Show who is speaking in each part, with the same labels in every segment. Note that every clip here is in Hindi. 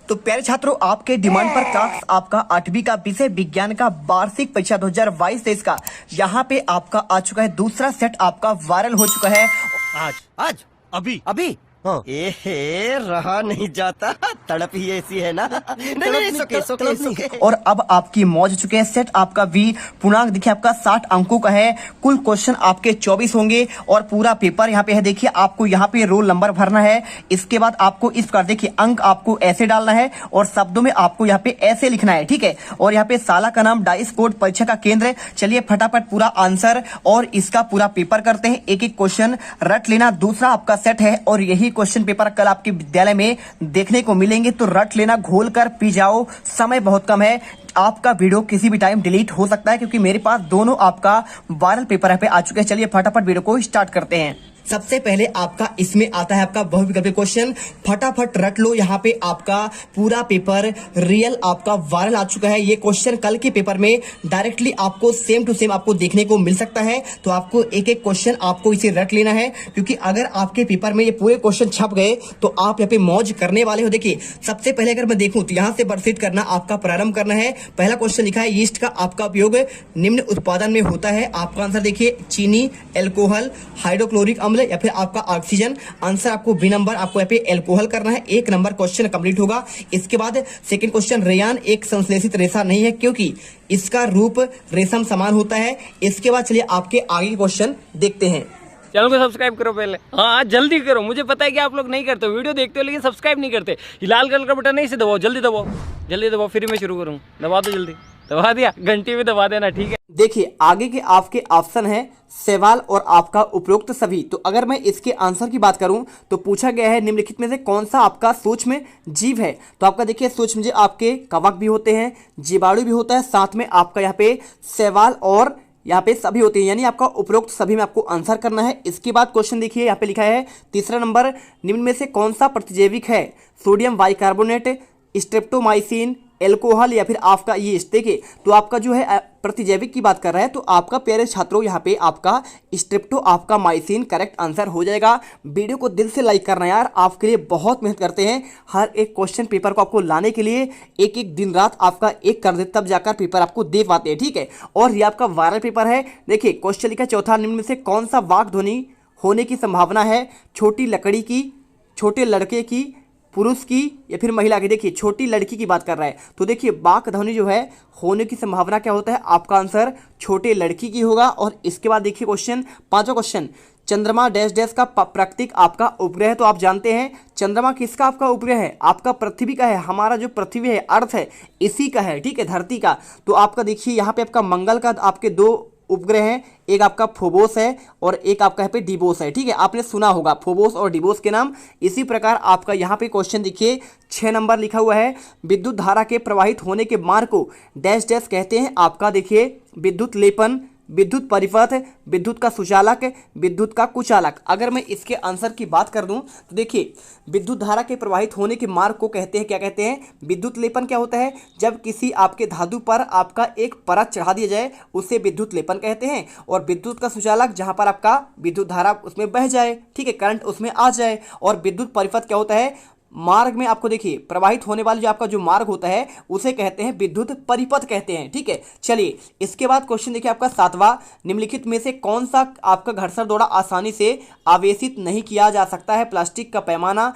Speaker 1: तो प्यारे छात्रों, आपके डिमांड पर क्लास आपका 8वीं का विषय विज्ञान का वार्षिक परीक्षा 2022-23 का यहाँ पे आपका आ चुका है दूसरा सेट, आपका वायरल हो चुका है
Speaker 2: आज आज अभी
Speaker 3: अभी
Speaker 2: हाँ।
Speaker 3: ए रहा नहीं जाता, तड़प ही ऐसी है ना। नहीं, सोके।
Speaker 1: और अब आपकी मौज हो चुके हैं सेट आपका वी पूर्णांक देखिए आपका 60 अंकों का है। कुल क्वेश्चन आपके 24 होंगे और पूरा पेपर यहाँ पे है। देखिए आपको यहाँ पे रोल नंबर भरना है। इसके बाद आपको इस प्रकार देखिए अंक आपको ऐसे डालना है और शब्दों में आपको यहाँ पे ऐसे लिखना है, ठीक है। और यहाँ पे शाला का नाम, डाइस कोड, परीक्षा का केंद्र। चलिए फटाफट पूरा आंसर और इसका पूरा पेपर करते हैं। एक एक क्वेश्चन रट लेना। दूसरा आपका सेट है और यही क्वेश्चन पेपर कल आपके विद्यालय में देखने को मिलेंगे, तो रट लेना, घोल कर पी जाओ। समय बहुत कम है, आपका वीडियो किसी भी टाइम डिलीट हो सकता है क्योंकि मेरे पास दोनों आपका वायरल पेपर यहाँ पे आ चुके हैं। चलिए फटाफट वीडियो को स्टार्ट करते हैं। सबसे पहले आपका इसमें आता है आपका बहुविकल्पी क्वेश्चन। फटाफट रट लो, यहाँ पे आपका पूरा पेपर रियल आपका वायरल आ चुका है। ये क्वेश्चन कल के पेपर में डायरेक्टली आपको सेम टू सेम आपको देखने को मिल सकता है, तो आपको एक एक क्वेश्चन आपको इसे रट लेना है क्योंकि अगर आपके पेपर में ये पूरे क्वेश्चन छप गए तो आप यहाँ पे मौज करने वाले हो। देखिए सबसे पहले अगर मैं देखूं तो यहाँ से वर्कशीट करना आपका प्रारंभ करना है। पहला क्वेश्चन लिखा है यीस्ट का आपका उपयोग निम्न उत्पादन में होता है। आपका आंसर देखिए चीनी, एल्कोहल, हाइड्रोक्लोरिक अम्ल या फिर आपका ऑक्सीजन। आंसर आपको बी नंबर आपको यहाँ पे एल्कोहल करना है। एक नंबर क्वेश्चन कंप्लीट होगा। इसके बाद सेकंड क्वेश्चन, रेयान एक संश्लेषित रेशा नहीं है क्योंकि इसका रूप रेशम समान होता है। इसके बाद चलिए आपके आगे क्वेश्चन देखते हैं।
Speaker 4: चैनल को सब्सक्राइब करो पहले, हाँ जल्दी करो। मुझे पता है कि आप लोग नहीं करते, वीडियो देखते हो लेकिन सब्सक्राइब नहीं करते। ये लाल कलर का बटन नहीं, इसे दबाओ, जल्दी दबाओ, जल्दी दबाओ, फिर मैं शुरू करूँ। दबा दो, जल्दी दबा दिया, घंटी में दबा देना, ठीक है।
Speaker 1: देखिए आगे के आपके ऑप्शन है सवाल और आपका उपरोक्त सभी। तो अगर मैं इसके आंसर की बात करूं तो पूछा गया है निम्नलिखित में से कौन सा आपका सूक्ष्म जीव है। तो आपका देखिए सूक्ष्म जीव आपके कवक भी होते हैं, जीवाणु भी होता है, साथ में आपका यहाँ पे सवाल और यहाँ पे सभी होते हैं, यानी आपका उपरोक्त सभी में आपको आंसर करना है। इसके बाद क्वेश्चन देखिए यहाँ पे लिखा है तीसरा नंबर, निम्न में से कौन सा प्रतिजैविक है। सोडियम बाइकार्बोनेट, स्ट्रेप्टोमाइसिन, एल्कोहल या फिर आपका यीस्ट। देखिए तो आपका जो है प्रतिजैविक की बात कर रहा है, तो आपका प्यारे छात्रों यहाँ पे आपका स्ट्रेप्टो आपका माइसिन करेक्ट आंसर हो जाएगा। वीडियो को दिल से लाइक करना यार, आपके लिए बहुत मेहनत करते हैं हर एक क्वेश्चन पेपर को आपको लाने के लिए। एक एक दिन रात आपका एक कर दे तब जाकर पेपर आपको दे पाते हैं, ठीक है। और ये आपका वायरल पेपर है। देखिए क्वेश्चन लिखा चौथा, निम्न में से कौन सा वाक् ध्वनि होने की संभावना है। छोटी लकड़ी की, छोटे लड़के की, पुरुष की या फिर महिला की। देखिए छोटी लड़की की बात कर रहा है, तो देखिए वाक् ध्वनि जो है होने की संभावना क्या होता है, आपका आंसर छोटे लड़की की होगा। और इसके बाद देखिए क्वेश्चन पांचवा क्वेश्चन, चंद्रमा डैश डैश का प्रकृतिक आपका उपग्रह है। तो आप जानते हैं चंद्रमा किसका आपका उपग्रह है, आपका पृथ्वी का है। हमारा जो पृथ्वी है, अर्थ है, इसी का है, ठीक है, धरती का। तो आपका देखिए यहाँ पे आपका मंगल का आपके दो उपग्रह हैं, एक आपका फोबोस है और एक आपका यहाँ पे डिबोस है, ठीक है। आपने सुना होगा फोबोस और डिबोस के नाम। इसी प्रकार आपका यहाँ पे क्वेश्चन देखिए 6 नंबर लिखा हुआ है, विद्युत धारा के प्रवाहित होने के मार्ग को डैश डैश कहते हैं। आपका देखिए विद्युत लेपन, विद्युत परिपथ, विद्युत का सुचालक, विद्युत का कुचालक। अगर मैं इसके आंसर की बात कर दूं तो देखिए विद्युत धारा के प्रवाहित होने के मार्ग को कहते हैं, क्या कहते हैं, विद्युत लेपन। क्या होता है, जब किसी आपके धातु पर आपका एक परत चढ़ा दिया जाए उसे विद्युत लेपन कहते हैं। और विद्युत का सुचालक जहां पर आपका विद्युत धारा उसमें बह जाए, ठीक है, करंट उसमें आ जाए। और विद्युत परिपथ क्या होता है, मार्ग में आपको देखिए प्रवाहित होने वाले जो आपका जो मार्ग होता है उसे कहते हैं विद्युत परिपथ कहते हैं, ठीक है। चलिए इसके बाद क्वेश्चन देखिए आपका सातवां, निम्नलिखित में से कौन सा आपका घर्षण द्वारा आसानी से आवेशित नहीं किया जा सकता है। प्लास्टिक का पैमाना,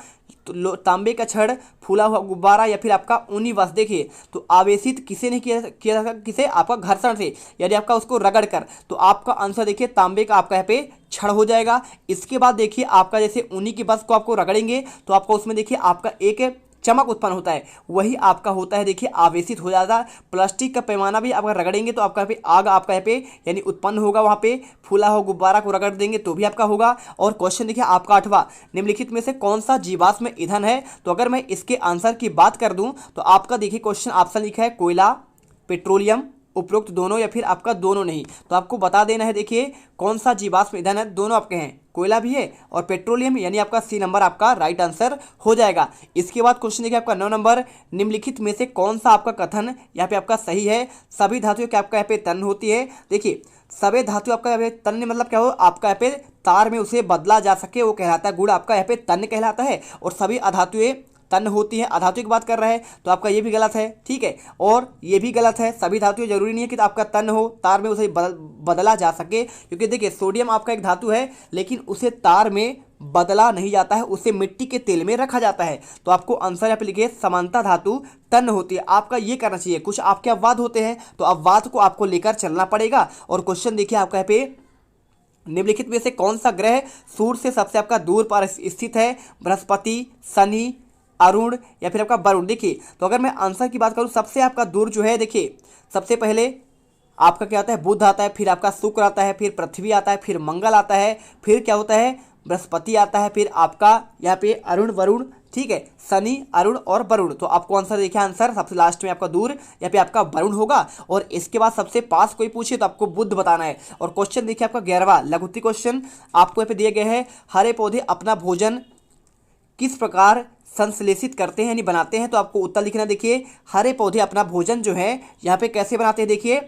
Speaker 1: तांबे का छड़, फूला हुआ गुब्बारा या फिर आपका ऊनी वस्त्र। देखिए तो आवेशित किसे नहीं किया जा सकता, किसे, आपका घर्षण से, यानी आपका उसको रगड़ कर। तो आपका आंसर देखिए तांबे का आपका यहाँ पे छड़ हो जाएगा। इसके बाद देखिए आपका जैसे ऊनी की वस्त्र को आपको रगड़ेंगे तो आपका उसमें देखिए आपका एक चमक उत्पन्न होता है, वही आपका होता है देखिए आवेशित हो जाता है। प्लास्टिक का पैमाना भी आपका रगड़ेंगे तो आपका यहाँ पे आग आपका यहाँ पे यानी उत्पन्न होगा, वहाँ पे फूला हुआ गुब्बारा को रगड़ देंगे तो भी आपका होगा। और क्वेश्चन देखिए आपका आठवां, निम्नलिखित में से कौन सा जीवाश्म ईंधन है। तो अगर मैं इसके आंसर की बात कर दूं तो आपका देखिए क्वेश्चन ऑप्शन लिखा है कोयला, पेट्रोलियम, उपरोक्त दोनों या फिर आपका दोनों नहीं। तो आपको बता देना है देखिए कौन सा जीवाश्म ईंधन है, दोनों आपके हैं, कोयला भी है और पेट्रोलियम, यानी आपका सी नंबर आपका राइट आंसर हो जाएगा। इसके बाद क्वेश्चन देखिए आपका 9 नंबर, निम्नलिखित में से कौन सा आपका कथन यहाँ पे आपका सही है। सभी धातुओं की आपका यहाँ पे तन्य होती है। देखिए सभी धातु आपका यहाँ पे तन्य मतलब क्या हो, आपका यहाँ पे तार में उसे बदला जा सके वो कहलाता है गुण, आपका यहाँ पे तन्य कहलाता है। और सभी अधातुएं तन होती है। अधातु की बात कर रहा है तो आपका ये भी गलत है, ठीक है, और ये भी गलत है। सभी धातुएं जरूरी नहीं है कि आपका तन हो, तार में उसे बदला जा सके, क्योंकि देखिए सोडियम आपका एक धातु है लेकिन उसे तार में बदला नहीं जाता है, उसे मिट्टी के तेल में रखा जाता है। तो आपको आंसर यहाँ पे लिखिए समानता धातु तन होती है। आपका ये करना चाहिए। कुछ आपके अपवाद होते हैं तो अपवाद को आपको लेकर चलना पड़ेगा। और क्वेश्चन देखिए आपका यहाँ पे, निम्नलिखित में से कौन सा ग्रह सूर्य से सबसे आपका दूर पर स्थित है? बृहस्पति, शनि, अरुण या फिर आपका वरुण। देखिए तो अगर मैं आंसर की बात करूं, सबसे आपका दूर जो है, देखिए सबसे पहले आपका क्या आता है? बुध आता है, फिर आपका शुक्र आता है, फिर पृथ्वी आता है, फिर मंगल आता है, फिर क्या होता है? बृहस्पति आता है, फिर आपका यहाँ पे अरुण, वरुण, ठीक है, शनि, अरुण और वरुण। तो आपको आंसर देखिए, आंसर सबसे लास्ट में आपका दूर यहाँ पे आपका वरुण होगा। और इसके बाद सबसे पास कोई पूछे तो आपको बुध बताना है। और क्वेश्चन देखिए आपका 11वां लघुत्तम क्वेश्चन आपको यहाँ पे दिए गए हैं, हरे पौधे अपना भोजन किस प्रकार संश्लेषित करते हैं यानी बनाते हैं? तो आपको उत्तर लिखना। देखिए हरे पौधे अपना भोजन जो है यहाँ पे कैसे बनाते हैं? देखिए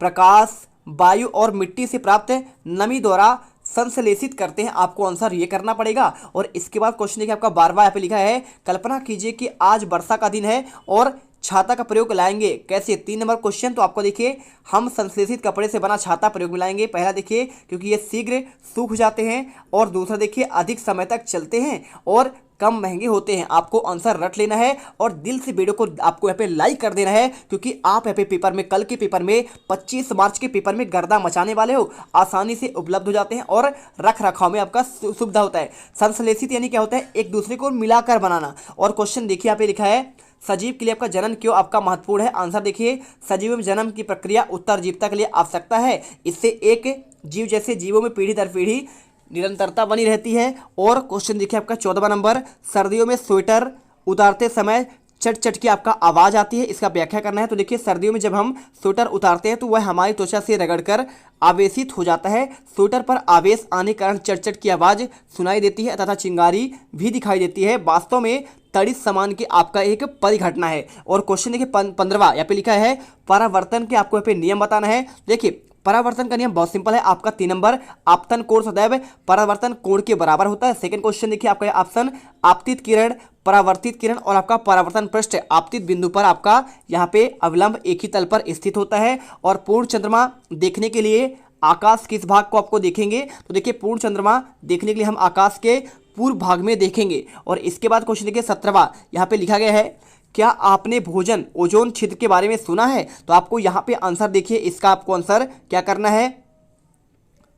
Speaker 1: प्रकाश, वायु और मिट्टी से प्राप्त नमी द्वारा संश्लेषित करते हैं। आपको आंसर ये करना पड़ेगा। और इसके बाद क्वेश्चन देखिए आपका 12वां यहाँ पे लिखा है, कल्पना कीजिए कि आज वर्षा का दिन है और छाता का प्रयोग लाएंगे, कैसे? 3 नंबर क्वेश्चन। तो आपको देखिए हम संश्लेषित कपड़े से बना छाता प्रयोग में लाएंगे। पहला देखिए क्योंकि ये शीघ्र सूख जाते हैं, और दूसरा देखिए अधिक समय तक चलते हैं और कम महंगे होते हैं। आपको आंसर रट लेना है और दिल से वीडियो को आपको यहाँ पे लाइक कर देना है, क्योंकि आप यहाँ पे पेपर में, कल के पेपर में 25 मार्च के पेपर में गर्दा मचाने वाले हो। आसानी से उपलब्ध हो जाते हैं और रख रखाव में आपका सुविधा होता है। संश्लेषित यानी क्या होता है? एक दूसरे को मिलाकर बनाना। और क्वेश्चन देखिए यहाँ पे लिखा है, सजीव के लिए आपका जनन क्यों आपका महत्वपूर्ण है? आंसर देखिए, सजीव में जन्म की प्रक्रिया उत्तरजीविता के लिए आवश्यकता है। इससे एक जीव जैसे जीवों में पीढ़ी दर पीढ़ी निरंतरता बनी रहती है। और क्वेश्चन देखिए आपका 14वां नंबर, सर्दियों में स्वेटर उतारते समय चट चट की आपका आवाज़ आती है, इसका व्याख्या करना है। तो देखिए सर्दियों में जब हम स्वेटर उतारते हैं तो वह हमारी त्वचा से रगड़कर आवेशित हो जाता है। स्वेटर पर आवेश आने के कारण चट चट की आवाज़ सुनाई देती है तथा चिंगारी भी दिखाई देती है। वास्तव में तड़ित सामान की आपका एक परिघटना है। और क्वेश्चन देखिए 15वां यहाँ पे लिखा है, परावर्तन के आपको यहाँ पे नियम बताना है। देखिए परावर्तन का नियम बहुत सिंपल है। आपका 3 नंबर, आपतन कोण सदैव परावर्तन कोण के बराबर होता है। सेकंड क्वेश्चन देखिए आपका ऑप्शन, आपतित किरण, परावर्तित किरण और आपका परावर्तन पृष्ठ आपतित बिंदु पर आपका यहाँ पे अवलंब एक ही तल पर स्थित होता है। और पूर्ण चंद्रमा देखने के लिए आकाश किस भाग को आपको देखेंगे? तो देखिए पूर्ण चंद्रमा देखने के लिए हम आकाश के पूर्व भाग में देखेंगे। और इसके बाद क्वेश्चन देखिए 17वां यहाँ पे लिखा गया है, क्या आपने भोजन ओजोन छिद्र के बारे में सुना है? तो आपको यहाँ पे आंसर देखिए, इसका आपको आंसर क्या करना है?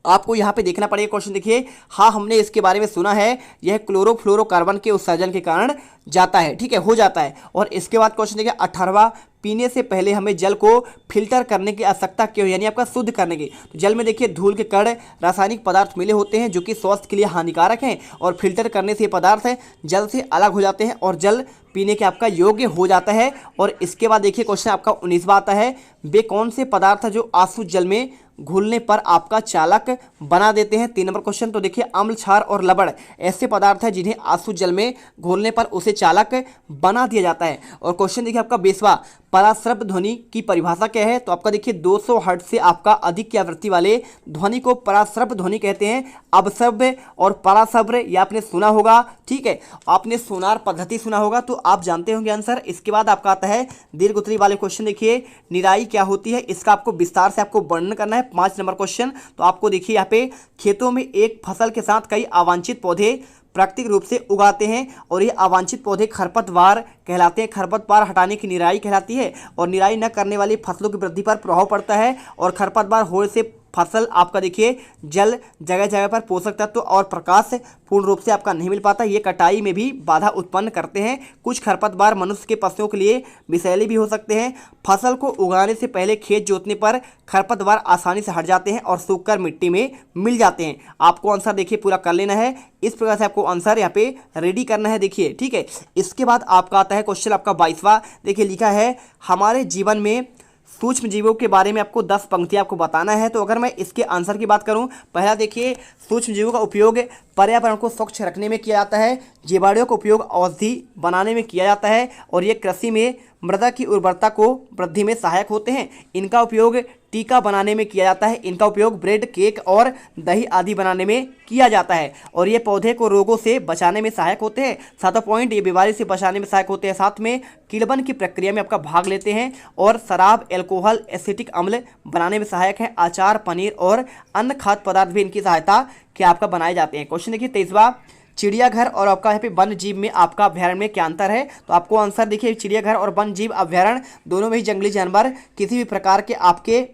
Speaker 1: आपको यहाँ पे देखना पड़ेगा। क्वेश्चन देखिए, हाँ हमने इसके बारे में सुना है, यह क्लोरोफ्लोरोकार्बन के उत्सर्जन के कारण जाता है, ठीक है, हो जाता है। और इसके बाद क्वेश्चन देखिए 18वां, पीने से पहले हमें जल को फिल्टर करने की आवश्यकता क्यों, यानी आपका शुद्ध करने की? तो जल में देखिए धूल के कण, रासायनिक पदार्थ मिले होते हैं जो कि स्वास्थ्य के लिए हानिकारक हैं, और फिल्टर करने से ये पदार्थ जल से अलग हो जाते हैं और जल पीने के आपका योग्य हो जाता है। और इसके बाद देखिए क्वेश्चन आपका 19वां आता है, वे कौन से पदार्थ जो आंसू जल में घुलने पर आपका चालक बना देते हैं? 3 नंबर क्वेश्चन। तो देखिए अम्ल, क्षार और लवण ऐसे पदार्थ हैं जिन्हें आंसू जल में घोलने पर उसे चालक बना दिया जाता है। और क्वेश्चन देखिए आपका 20वां, पराश्रव्य ध्वनि की परिभाषा क्या है? तो आपका देखिए 200 हर्ट्ज से आपका अधिक की आवृत्ति वाले ध्वनि को पराश्रव्य ध्वनि कहते हैं। अपश्रव्य और पराश्रव्य ये आपने सुना होगा, ठीक है, आपने सोनार पद्धति सुना होगा तो आप जानते होंगे आंसर। इसके बाद आपका आता है दीर्घ उत्तरी वाले क्वेश्चन। देखिए निराई क्या होती है, इसका आपको विस्तार से आपको वर्णन करना है। 5 नंबर क्वेश्चन। तो आपको देखिए यहाँ पे, खेतों में एक फसल के साथ कई अवांछित पौधे प्राकृतिक रूप से उगाते हैं और ये अवांछित पौधे खरपतवार कहलाते हैं। खरपतवार हटाने की निराई कहलाती है और निराई न करने वाली फसलों की वृद्धि पर प्रभाव पड़ता है। और खरपतवार होने से फसल आपका देखिए जल, जगह जगह पर पोषक तत्व और प्रकाश पूर्ण रूप से आपका नहीं मिल पाता, ये कटाई में भी बाधा उत्पन्न करते हैं। कुछ खरपतवार मनुष्य के पशुओं के लिए विषैले भी हो सकते हैं। फसल को उगाने से पहले खेत जोतने पर खरपतवार आसानी से हट जाते हैं और सूखकर मिट्टी में मिल जाते हैं। आपको आंसर देखिए पूरा कर लेना है, इस प्रकार से आपको आंसर यहाँ पे रेडी करना है, देखिए, ठीक है। इसके बाद आपका आता है क्वेश्चन आपका 22वां। देखिए लिखा है, हमारे जीवन में सूक्ष्म जीवों के बारे में आपको 10 पंक्तियां आपको बताना है। तो अगर मैं इसके आंसर की बात करूं, पहला देखिए, सूक्ष्म जीवों का उपयोग पर्यावरण को स्वच्छ रखने में किया जाता है। जीवाणुओं का उपयोग औषधि बनाने में किया जाता है और ये कृषि में मृदा की उर्वरता को वृद्धि में सहायक होते हैं। इनका उपयोग टीका बनाने में किया जाता है। इनका उपयोग ब्रेड, केक और दही आदि बनाने में किया जाता है। और ये पौधे को रोगों से बचाने में सहायक होते हैं। 7वां पॉइंट, ये बीमारी से बचाने में सहायक होते हैं। साथ में किण्वन की प्रक्रिया में आपका भाग लेते हैं और शराब, एल्कोहल, एसिटिक अम्ल बनाने में सहायक है। अचार, पनीर और अन्य खाद्य पदार्थ भी इनकी सहायता के आपका बनाए जाते हैं। क्वेश्चन देखिए 23वां, चिड़ियाघर और आपका यहाँ पे वन्य जीव में आपका अभ्यारण्य में क्या अंतर है? तो आपको आंसर देखिए, चिड़ियाघर और वन्य जीव अभ्यारण्य दोनों में ही जंगली जानवर किसी भी प्रकार के आपके,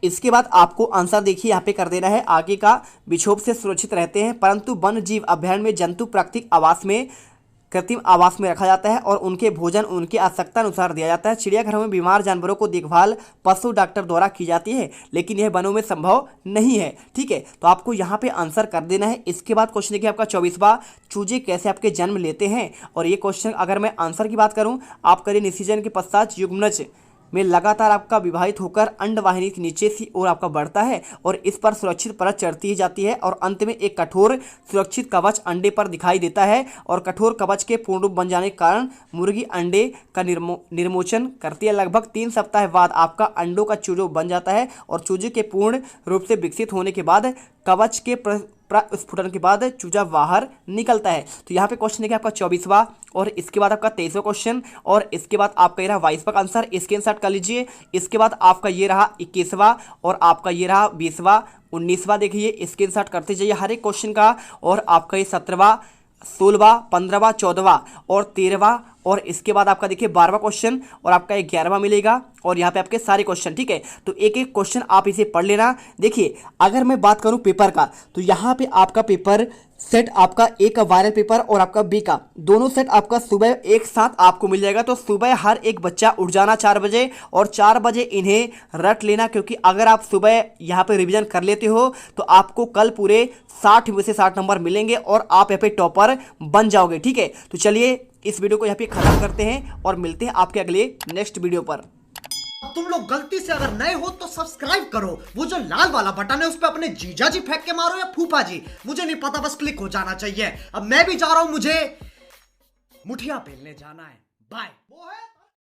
Speaker 1: इसके बाद आपको आंसर देखिए यहाँ पे कर देना है, आगे का विक्षोभ से सुरक्षित रहते हैं, परंतु वन्य जीव अभ्यारण्य में जंतु प्राकृतिक आवास में, कृत्रिम आवास में रखा जाता है और उनके भोजन उनकी आवश्यकता अनुसार दिया जाता है। चिड़ियाघरों में बीमार जानवरों को देखभाल पशु डॉक्टर द्वारा की जाती है, लेकिन यह वनों में संभव नहीं है। ठीक है, तो आपको यहाँ पे आंसर कर देना है। इसके बाद क्वेश्चन देखिए आपका 24वां, चूजे कैसे आपके जन्म लेते हैं? और ये क्वेश्चन अगर मैं आंसर की बात करूँ, आप करिए निषेचन के पश्चात युग्मनज में लगातार आपका विभाजित होकर अंडवाहिनी के नीचे की ओर आपका बढ़ता है और इस पर सुरक्षित परत चढ़ती ही जाती है और अंत में एक कठोर सुरक्षित कवच अंडे पर दिखाई देता है। और कठोर कवच के पूर्ण रूप बन जाने के कारण मुर्गी अंडे का निर्मोचन करती है। लगभग 3 सप्ताह बाद आपका अंडों का चूजो बन जाता है और चूजे के पूर्ण रूप से विकसित होने के बाद कवच के स्फुटन के बाद चूजा बाहर निकलता है। तो यहाँ पे क्वेश्चन है आपका 24वां और इसके बाद आपका 23वां क्वेश्चन और इसके बाद आपका ये रहा 22वां का आंसर, स्क्रीनशॉट कर लीजिए। इसके बाद आपका ये रहा 21वां और आपका ये रहा 20वां, 19वां देखिए स्क्रीनशॉट करते जाइए हर एक क्वेश्चन का। और आपका ये 17वां, 16वां, 15वां, 14वां और 13वां और इसके बाद आपका देखिए 12वां क्वेश्चन और आपका 11वां मिलेगा और यहाँ पे आपके सारे क्वेश्चन। ठीक है, तो एक एक क्वेश्चन आप इसे पढ़ लेना। देखिए अगर मैं बात करूँ पेपर का, तो यहाँ पे आपका पेपर सेट आपका ए का वायरल पेपर और आपका बी का, दोनों सेट आपका सुबह एक साथ आपको मिल जाएगा। तो सुबह हर एक बच्चा उठ जाना 4 बजे और 4 बजे इन्हें रट लेना, क्योंकि अगर आप सुबह यहाँ पे रिवीजन कर लेते हो तो आपको कल पूरे 60 में से 60 नंबर मिलेंगे और आप यहाँ पे टॉपर बन जाओगे। ठीक है, तो चलिए इस वीडियो को यहाँ पे खत्म करते हैं और मिलते हैं आपके अगले नेक्स्ट वीडियो पर।
Speaker 2: तुम लोग गलती से अगर नए हो तो सब्सक्राइब करो, वो जो लाल वाला बटन है उस पर अपने जीजा जी फेंक के मारो या फूफा जी, मुझे नहीं पता, बस क्लिक हो जाना चाहिए। अब मैं भी जा रहा हूं, मुझे मुठिया पेलने जाना है। बाय। वो है